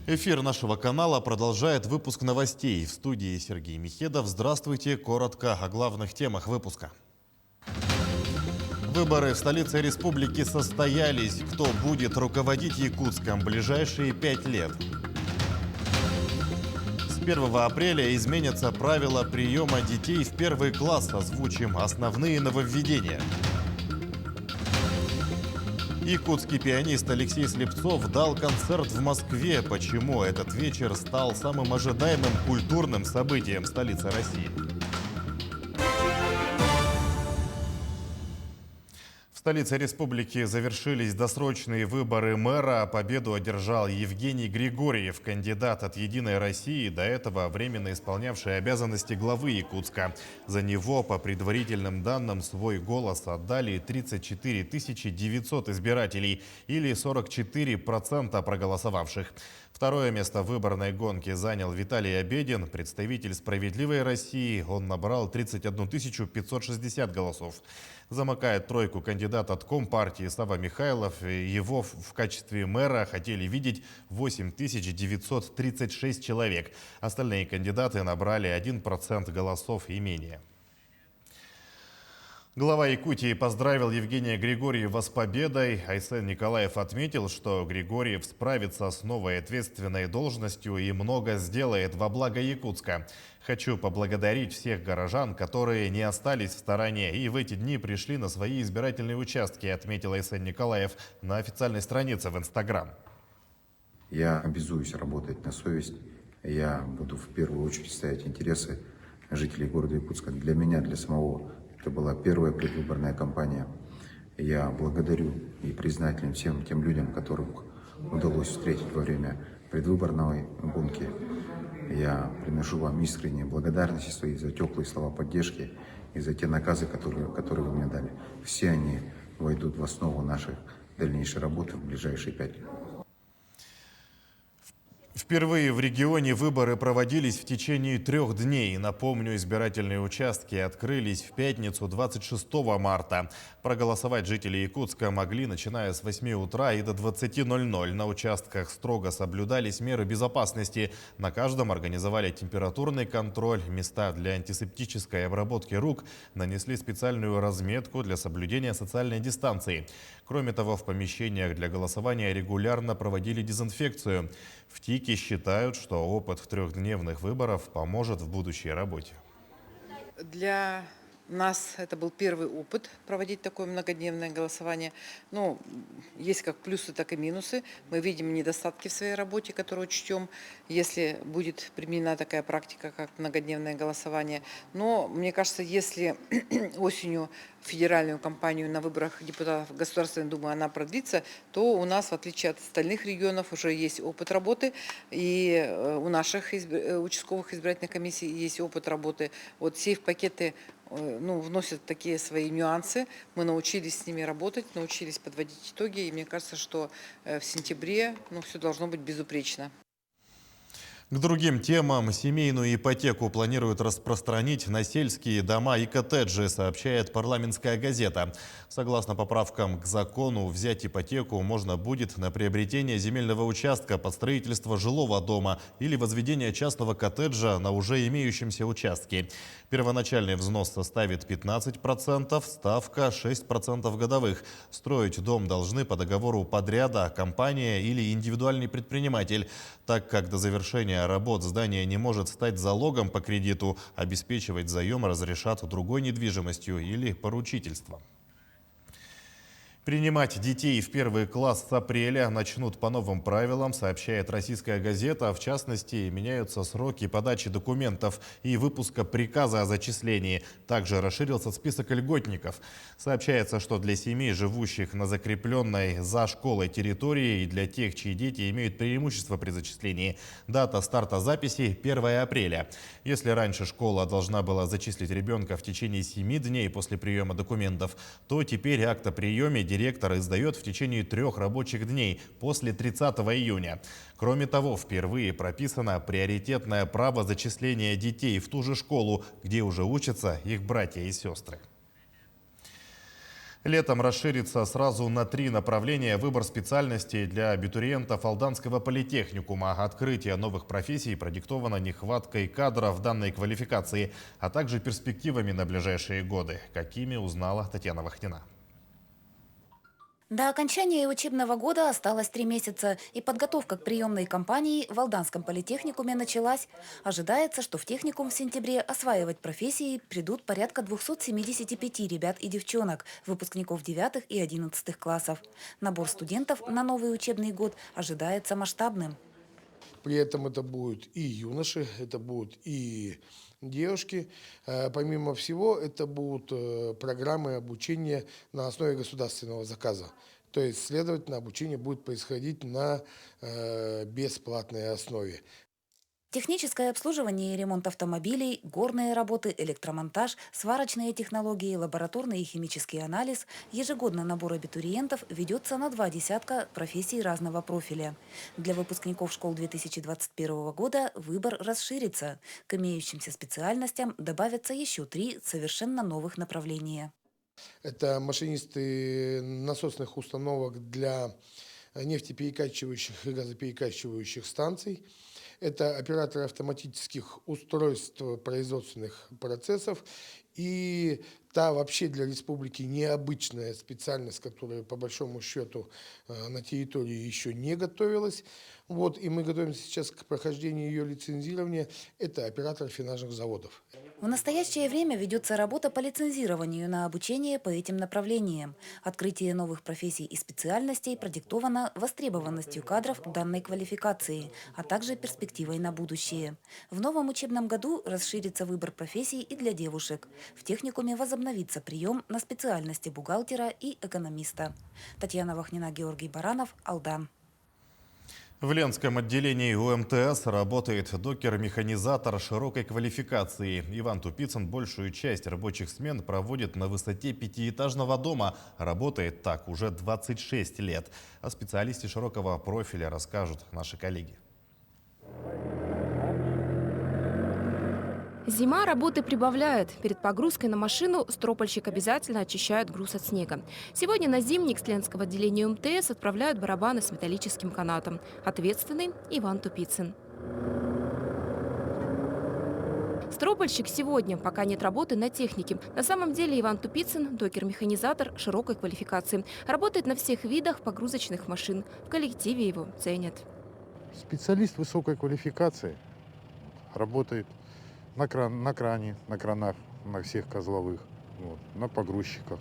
Эфир нашего канала продолжает выпуск новостей. В студии Сергей Михедов. Здравствуйте. Коротко о главных темах выпуска. Выборы в столице республики состоялись. Кто будет руководить Якутском в ближайшие 5 лет? С 1 апреля изменятся правила приема детей в первый класс. Озвучим основные нововведения. Якутский пианист Алексей Слепцов дал концерт в Москве. Почему этот вечер стал самым ожидаемым культурным событием столицы России? В столице республики завершились досрочные выборы мэра. Победу одержал Евгений Григорьев, кандидат от «Единой России», до этого временно исполнявший обязанности главы Якутска. За него, по предварительным данным, свой голос отдали 34 900 избирателей или 44% проголосовавших. Второе место в выборной гонке занял Виталий Обедин, представитель «Справедливой России». Он набрал 31 560 голосов. Замыкает тройку кандидат от Компартии Сава Михайлов. Его в качестве мэра хотели видеть 8 936 человек. Остальные кандидаты набрали 1% голосов и менее. Глава Якутии поздравил Евгения Григорьева с победой. Айсен Николаев отметил, что Григорьев справится с новой ответственной должностью и много сделает во благо Якутска. «Хочу поблагодарить всех горожан, которые не остались в стороне и в эти дни пришли на свои избирательные участки», отметил Айсен Николаев на официальной странице в Инстаграм. Я обязуюсь работать на совесть. Я буду в первую очередь ставить интересы жителей города Якутска. Для меня, для самого, это была первая предвыборная кампания. Я благодарю и признателен всем тем людям, которых удалось встретить во время предвыборной гонки. Я приношу вам искренние благодарности свои за теплые слова поддержки и за те наказы, которые вы мне дали. Все они войдут в основу нашей дальнейшей работы в ближайшие 5 лет. Впервые в регионе выборы проводились в течение 3 дней. Напомню, избирательные участки открылись в пятницу 26 марта. Проголосовать жители Якутска могли, начиная с 8 утра и до 20:00. На участках строго соблюдались меры безопасности. На каждом организовали температурный контроль, места для антисептической обработки рук, нанесли специальную разметку для соблюдения социальной дистанции. Кроме того, в помещениях для голосования регулярно проводили дезинфекцию. В ТИКе считают, что опыт 3-дневных выборов поможет в будущей работе. Для нас это был первый опыт проводить такое многодневное голосование. Ну, есть как плюсы, так и минусы. Мы видим недостатки в своей работе, которые учтем, если будет применена такая практика, как многодневное голосование. Но мне кажется, если осенью федеральную кампанию на выборах депутатов Государственной Думы она продлится, то у нас, в отличие от остальных регионов, уже есть опыт работы. И у наших участковых избирательных комиссий есть опыт работы. Вот сейф-пакеты вносят такие свои нюансы. Мы научились с ними работать, научились подводить итоги. И мне кажется, что в сентябре все должно быть безупречно. К другим темам. Семейную ипотеку планируют распространить на сельские дома и коттеджи, сообщает «Парламентская газета». Согласно поправкам к закону, взять ипотеку можно будет на приобретение земельного участка под строительство жилого дома или возведение частного коттеджа на уже имеющемся участке. Первоначальный взнос составит 15%, ставка 6% годовых. Строить дом должны по договору подряда компания или индивидуальный предприниматель, так как до завершения работ здание не может стать залогом по кредиту, обеспечивать заем разрешат другой недвижимостью или поручительством. Принимать детей в первый класс с апреля начнут по новым правилам, сообщает «Российская газета». В частности, меняются сроки подачи документов и выпуска приказа о зачислении. Также расширился список льготников. Сообщается, что для семей, живущих на закрепленной за школой территории, и для тех, чьи дети имеют преимущество при зачислении, дата старта записи – 1 апреля. Если раньше школа должна была зачислить ребенка в течение 7 дней после приема документов, то теперь акт о приеме директор издает в течение 3 рабочих дней после 30 июня. Кроме того, впервые прописано приоритетное право зачисления детей в ту же школу, где уже учатся их братья и сестры. Летом расширится сразу на 3 направления выбор специальностей для абитуриентов Алданского политехникума. Открытие новых профессий продиктовано нехваткой кадров данной квалификации, а также перспективами на ближайшие годы. Какими, узнала Татьяна Вахнина. До окончания учебного года осталось 3 месяца, и подготовка к приемной кампании в Алданском политехникуме началась. Ожидается, что в техникум в сентябре осваивать профессии придут порядка 275 ребят и девчонок, выпускников 9 и 11 классов. Набор студентов на новый учебный год ожидается масштабным. При этом это будут и юноши, это будут и девушки. Помимо всего, это будут программы обучения на основе государственного заказа. То есть, следовательно, обучение будет происходить на бесплатной основе. Техническое обслуживание и ремонт автомобилей, горные работы, электромонтаж, сварочные технологии, лабораторный и химический анализ. Ежегодно набор абитуриентов ведется на 2 десятка профессий разного профиля. Для выпускников школ 2021 года выбор расширится. К имеющимся специальностям добавятся еще 3 совершенно новых направления. Это машинисты насосных установок для нефтеперекачивающих и газоперекачивающих станций. Это операторы автоматических устройств производственных процессов и та вообще для республики необычная специальность, которая по большому счету на территории еще не готовилась. И мы готовимся сейчас к прохождению ее лицензирования. Это оператор финажных заводов. В настоящее время ведется работа по лицензированию на обучение по этим направлениям. Открытие новых профессий и специальностей продиктовано востребованностью кадров данной квалификации, а также перспективой на будущее. В новом учебном году расширится выбор профессий и для девушек. В техникуме возобновится прием на специальности бухгалтера и экономиста. Татьяна Вахнина, Георгий Баранов, Алдан. В Ленском отделении УМТС работает докер-механизатор широкой квалификации. Иван Тупицын большую часть рабочих смен проводит на высоте 5-этажного дома. Работает так уже 26 лет. О специалисте широкого профиля расскажут наши коллеги. Зима работы прибавляет. Перед погрузкой на машину стропольщик обязательно очищает груз от снега. Сегодня на зимник с Ленского отделения УМТС отправляют барабаны с металлическим канатом. Ответственный Иван Тупицын. Стропольщик сегодня, пока нет работы на технике. На самом деле Иван Тупицын – докер-механизатор широкой квалификации. Работает на всех видах погрузочных машин. В коллективе его ценят. Специалист высокой квалификации. Работает на кране, на кранах, на всех козловых, на погрузчиках.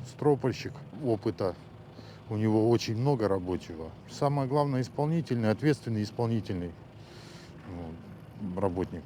Стропольщик опыта. У него очень много рабочего. Самое главное, исполнительный, ответственный исполнительный работник.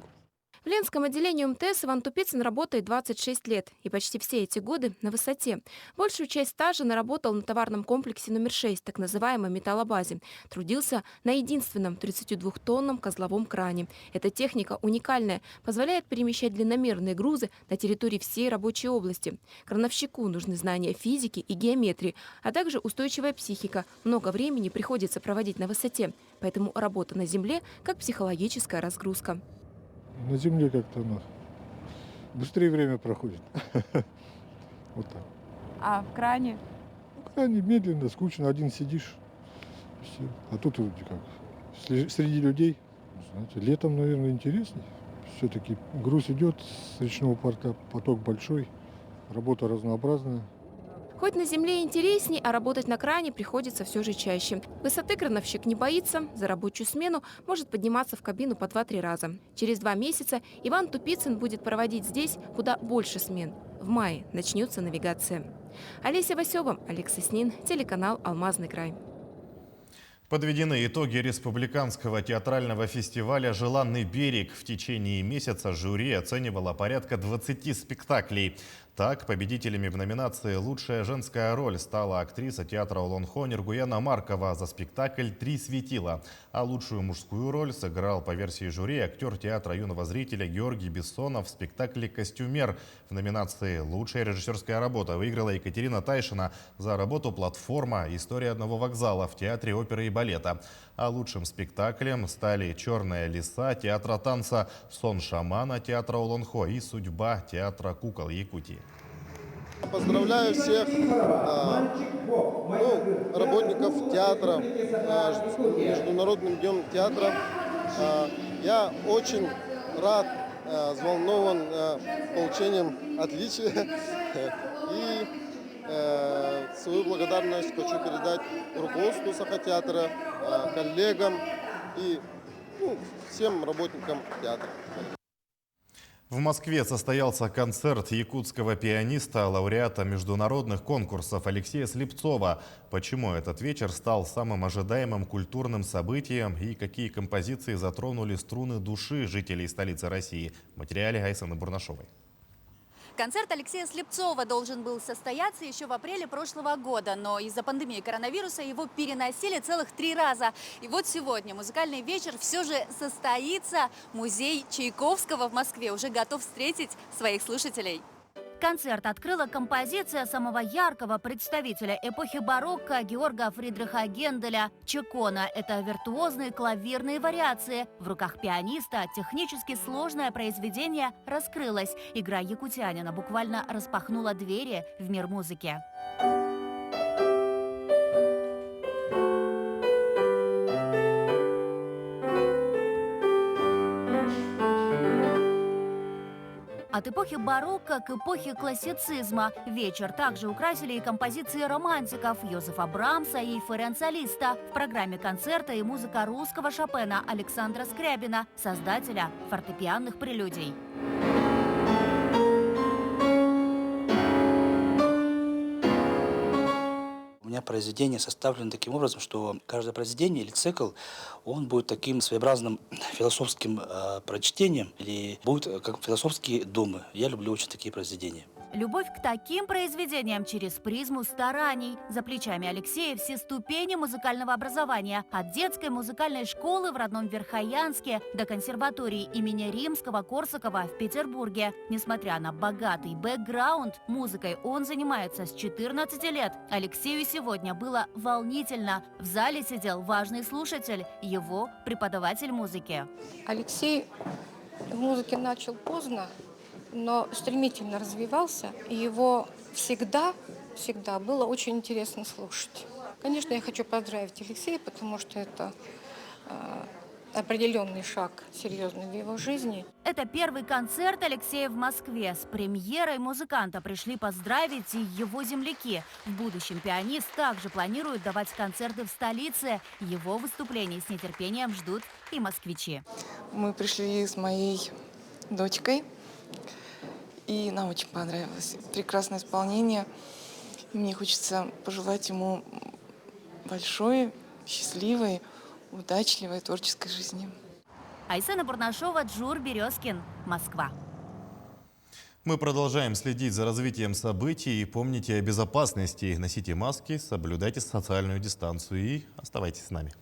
В Ленском отделении УМТС Иван Тупицын работает 26 лет. И почти все эти годы на высоте. Большую часть стажа наработал на товарном комплексе номер 6, так называемой металлобазе. Трудился на единственном 32-тонном козловом кране. Эта техника уникальная, позволяет перемещать длинномерные грузы на территории всей рабочей области. Крановщику нужны знания физики и геометрии, а также устойчивая психика. Много времени приходится проводить на высоте. Поэтому работа на земле как психологическая разгрузка. На земле как-то быстрее время проходит. Вот так. А в кране? В кране медленно, скучно, один сидишь. Все. А тут вроде как среди людей, знаете, летом, наверное, интереснее. Все-таки груз идет с речного порта, поток большой, работа разнообразная. Хоть на земле интересней, а работать на кране приходится все же чаще. Высоты крановщик не боится, за рабочую смену может подниматься в кабину по 2-3 раза. Через 2 месяца Иван Тупицын будет проводить здесь куда больше смен. В мае начнется навигация. Олеся Васева, Олег Соснин, телеканал «Алмазный край». Подведены итоги республиканского театрального фестиваля «Желанный берег». В течение месяца жюри оценивало порядка 20 спектаклей. Так, победителями в номинации «Лучшая женская роль» стала актриса театра Олонхо Нергуяна Маркова за спектакль «Три светила». А лучшую мужскую роль сыграл по версии жюри актер театра юного зрителя Георгий Бессонов в спектакле «Костюмер». В номинации «Лучшая режиссерская работа» выиграла Екатерина Тайшина за работу «Платформа. История одного вокзала» в театре оперы и балета. А лучшим спектаклем стали «Черная лиса» театра танца, «Сон шамана» театра Олонхо и «Судьба» театра кукол Якутии. Поздравляю всех работников театра с Международным днем театра. Я очень рад, взволнован получением отличия. И свою благодарность хочу передать руководству Сахатеатра, коллегам и всем работникам театра. В Москве состоялся концерт якутского пианиста, лауреата международных конкурсов Алексея Слепцова. Почему этот вечер стал самым ожидаемым культурным событием и какие композиции затронули струны души жителей столицы России? В материале Айсаны Бурнашовой. Концерт Алексея Слепцова должен был состояться еще в апреле прошлого года, но из-за пандемии коронавируса его переносили целых 3 раза. И вот сегодня музыкальный вечер все же состоится. Музей Чайковского в Москве уже готов встретить своих слушателей. Концерт открыла композиция самого яркого представителя эпохи барокко Георга Фридриха Генделя «Чекона». Это виртуозные клавирные вариации. В руках пианиста технически сложное произведение раскрылось. Игра якутянина буквально распахнула двери в мир музыки. От эпохи барокко к эпохе классицизма вечер также украсили и композиции романтиков Йозефа Брамса и Ференца Листа. В программе концерта и музыка русского Шопена Александра Скрябина, создателя фортепианных прелюдий. У меня произведение составлено таким образом, что каждое произведение или цикл, он будет таким своеобразным философским прочтением или будет как философские думы. Я люблю очень такие произведения. Любовь к таким произведениям через призму стараний. За плечами Алексея все ступени музыкального образования. От детской музыкальной школы в родном Верхоянске до консерватории имени Римского-Корсакова в Петербурге. Несмотря на богатый бэкграунд, музыкой он занимается с 14 лет. Алексею сегодня было волнительно. В зале сидел важный слушатель, его преподаватель музыки. Алексей в музыке начал поздно, но стремительно развивался, и его всегда было очень интересно слушать. Конечно, я хочу поздравить Алексея, потому что это определенный шаг серьезный в его жизни. Это первый концерт Алексея в Москве. С премьерой музыканта пришли поздравить и его земляки. В будущем пианист также планирует давать концерты в столице. Его выступлений с нетерпением ждут и москвичи. Мы пришли с моей дочкой. И нам очень понравилось. Прекрасное исполнение. Мне хочется пожелать ему большой, счастливой, удачливой творческой жизни. Айсана Бурнашова, Джур Березкин, Москва. Мы продолжаем следить за развитием событий. И помните о безопасности. Носите маски, соблюдайте социальную дистанцию и оставайтесь с нами.